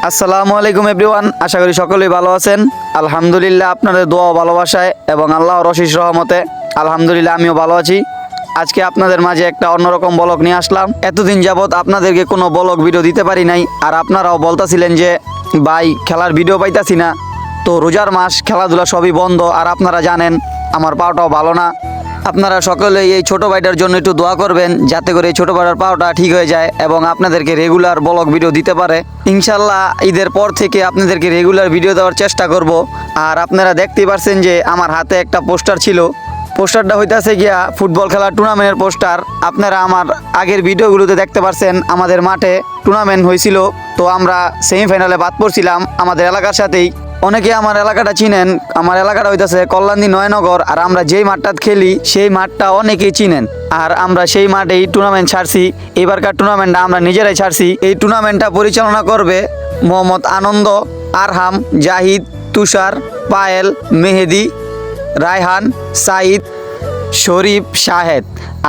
আসসালামু আলাইকুম এভরিওয়ান, আশা করি সকলেই ভালো আছেন। আলহামদুলিল্লাহ, আপনাদের দোয়া ও ভালোবাসায় এবং আল্লাহর অশেষ রহমতে আলহামদুলিল্লাহ আমিও ভালো আছি। আজকে আপনাদের মাঝে একটা অন্যরকম ব্লগ নিয়ে আসলাম। এতদিন যাবৎ আপনাদেরকে কোনো ব্লগ ভিডিও দিতে পারি নাই, আর আপনারাও বলতাছিলেন যে ভাই খেলার ভিডিও পাইতাছি না। তো রোজার মাস, খেলাধুলা সবই বন্ধ, আর আপনারা জানেন আমার পাওটাও ভালো না। আপনারা সকলেই এই ছোটো ভাইটার জন্য একটু দোয়া করবেন, যাতে করে এই ছোটো ভাইটার পাওটা ঠিক হয়ে যায় এবং আপনাদেরকে রেগুলার ব্লগ ভিডিও দিতে পারে। ইনশাল্লাহ ঈদের পর থেকে আপনাদেরকে রেগুলার ভিডিও দেওয়ার চেষ্টা করব। আর আপনারা দেখতেই পারছেন যে আমার হাতে একটা পোস্টার ছিল। পোস্টারটা হইতাছে গিয়া ফুটবল খেলার টুর্নামেন্টের পোস্টার। আপনারা আমার আগের ভিডিওগুলোতে দেখতে পারছেন আমাদের মাঠে টুর্নামেন্ট হয়েছিল। তো আমরা সেমিফাইনালে বাদ পড়ছিলাম আমাদের এলাকার সাথেই। অনেকে আমার এলাকাটা চিনেন। আমার এলাকাটা হইতাছে কল্যাণী নয়নগর, আর আমরা যেই মাঠটা খেলি সেই মাঠটা অনেকেই চিনেন। আর আমরা সেই মাঠেই টুর্নামেন্ট ছাড়ছি। এবারকার টুর্নামেন্টটা আমরা নিজেরাই ছাড়ছি। এই টুর্নামেন্টটা পরিচালনা করবে মোহাম্মদ আনন্দ, আরহাম, জাহিদ, তুষার, পায়েল, মেহেদি, রায়হান, সাইদ, শরীফ, শাহেদ।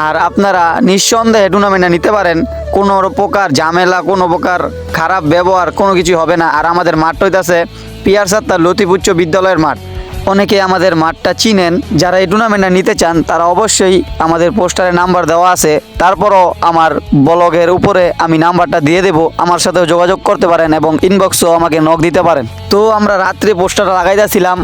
আর আপনারা নিঃসন্দেহে টুর্নামেন্টটা নিতে পারেন। কোনো প্রকার ঝামেলা, কোনো প্রকার খারাপ ব্যবহার কোনো কিছু হবে না। আর আমাদের মাঠটা হইতাছে পিয়ার সাত্তার লতিফ উচ্চ বিদ্যালয়ের মাঠ। অনেকে আমাদের মাঠটা চিনেন। যারা এই টুর্নামেন্টটা নিতে চান তারা অবশ্যই আমাদের পোস্টারে নাম্বার দেওয়া আছে। তারপরও আমার ব্লগের উপরে আমি নাম্বারটা দিয়ে দেবো, আমার সাথেও যোগাযোগ করতে পারেন এবং ইনবক্সও আমাকে নক দিতে পারেন। তো আমরা রাত্রে পোস্টারটা লাগাইতেছিলাম,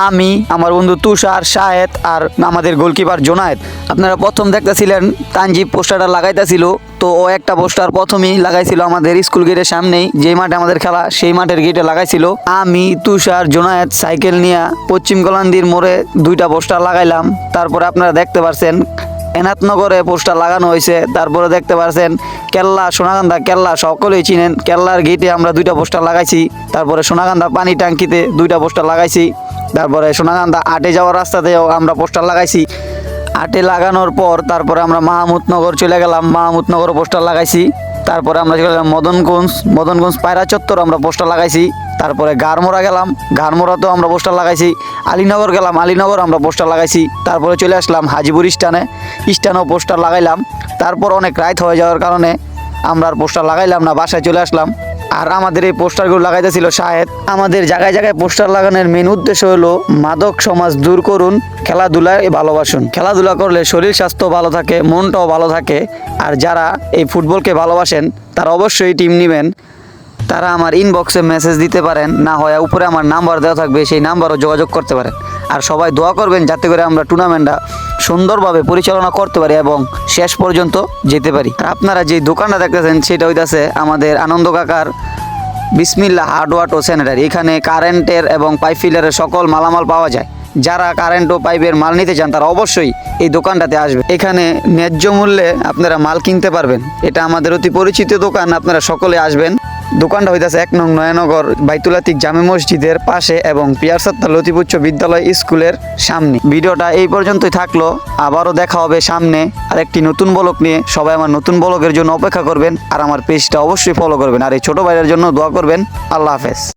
আমি, আমার বন্ধু তুষার, শাহেদ আর আমাদের গোলকিপার জোনায়েদ। আপনারা প্রথম দেখতেছিলেন তানজিব পোস্টারটা লাগাইতেছিল। তো ও একটা পোস্টার প্রথমেই লাগাইছিল আমাদের স্কুল গেটের সামনেই, যেই মাঠে আমাদের খেলা সেই মাঠের গেটে লাগাইছিল। আমি, তুষার, জোনায়েদ সাইকেল নিয়ে পশ্চিম কলান্দির মোড়ে দুইটা পোস্টার লাগাইলাম। তারপরে আপনারা দেখতে পারছেন এনাথনগরে পোস্টার লাগানো হয়েছে। তারপরে দেখতে পারছেন কেল্লা, সোনাকান্দা কেল্লা সকলেই চিনেন। কেল্লার গেটে আমরা দুইটা পোস্টার লাগাইছি। তারপরে সোনাকান্দা পানি ট্যাঙ্কিতে দুইটা পোস্টার লাগাইছি। তারপরে সোনাকান্দা আটে যাওয়ার রাস্তাতেও আমরা পোস্টার লাগাইছি। আটে লাগানোর পর তারপরে আমরা মাহমুদনগর চলে গেলাম, মাহমুদনগর পোস্টার লাগাইছি। তারপরে আমরা চলে গেলাম মদনগঞ্জ পায়রা চত্বর আমরা পোস্টার লাগাইছি। তারপরে গারমোড়া গেলাম, গারমোড়াতেও আমরা পোস্টার লাগাইছি। আলীনগর গেলাম, আলীনগর আমরা পোস্টার লাগাইছি। তারপরে চলে আসলাম হাজিপুর স্টানেও পোস্টার লাগাইলাম। তারপর অনেক রাত হয়ে যাওয়ার কারণে আমরা আর পোস্টার লাগাইলাম না, বাসায় চলে আসলাম। আর আমাদের এই পোস্টারগুলো লাগাইতেছিল শাহেদ। আমাদের জায়গায় জায়গায় পোস্টার লাগানোর মেন উদ্দেশ্য হলো মাদক সমাজ দূর করুন, খেলাধুলায় ভালোবাসুন। খেলাধুলা করলে শরীর স্বাস্থ্য ভালো থাকে, মনটাও ভালো থাকে। আর যারা এই ফুটবলকে ভালোবাসেন তারা অবশ্যই টিম নেবেন। তারা আমার ইনবক্সে মেসেজ দিতে পারেন, না হয় উপরে আমার নাম্বার দেওয়া থাকবে, সেই নাম্বারও যোগাযোগ করতে পারেন। আর সবাই দোয়া করবেন যাতে করে আমরা টুর্নামেন্টটা সুন্দরভাবে পরিচালনা করতে পারি এবং শেষ পর্যন্ত যেতে পারি। আর আপনারা যে দোকানটা দেখতেছেন সেটা হইতাছে আমাদের আনন্দ কাকার বিসমিল্লাহ হার্ডওয়ার ও স্যানিটারি। এখানে কারেন্টের এবং পাইপ ফিলারের সকল মালামাল পাওয়া যায়। যারা কারেন্ট ও পাইপের মাল নিতে চান তারা অবশ্যই এই দোকানটাতে আসবে। এখানে ন্যায্য মূল্যে আপনারা মাল কিনতে পারবেন। এটা আমাদের অতি পরিচিত দোকান, আপনারা সকলে আসবেন। দোকানটা হইতাছে 1 নং নয়নগর বাইতুল আতিক জামে মসজিদের পাশে এবং পিয়ার সাত্তার লতিফ উচ্চ বিদ্যালয় স্কুলের সামনে। ভিডিওটা এই পর্যন্তই থাকলো, আবারও দেখা হবে সামনে আরেকটি নতুন ব্লগ নিয়ে। সবাই আমার নতুন ব্লগের জন্য অপেক্ষা করবেন, আর আমার পেজটা অবশ্যই ফলো করবেন, আর এই ছোটো ভাইয়ের জন্য দোয়া করবেন। আল্লাহ হাফেজ।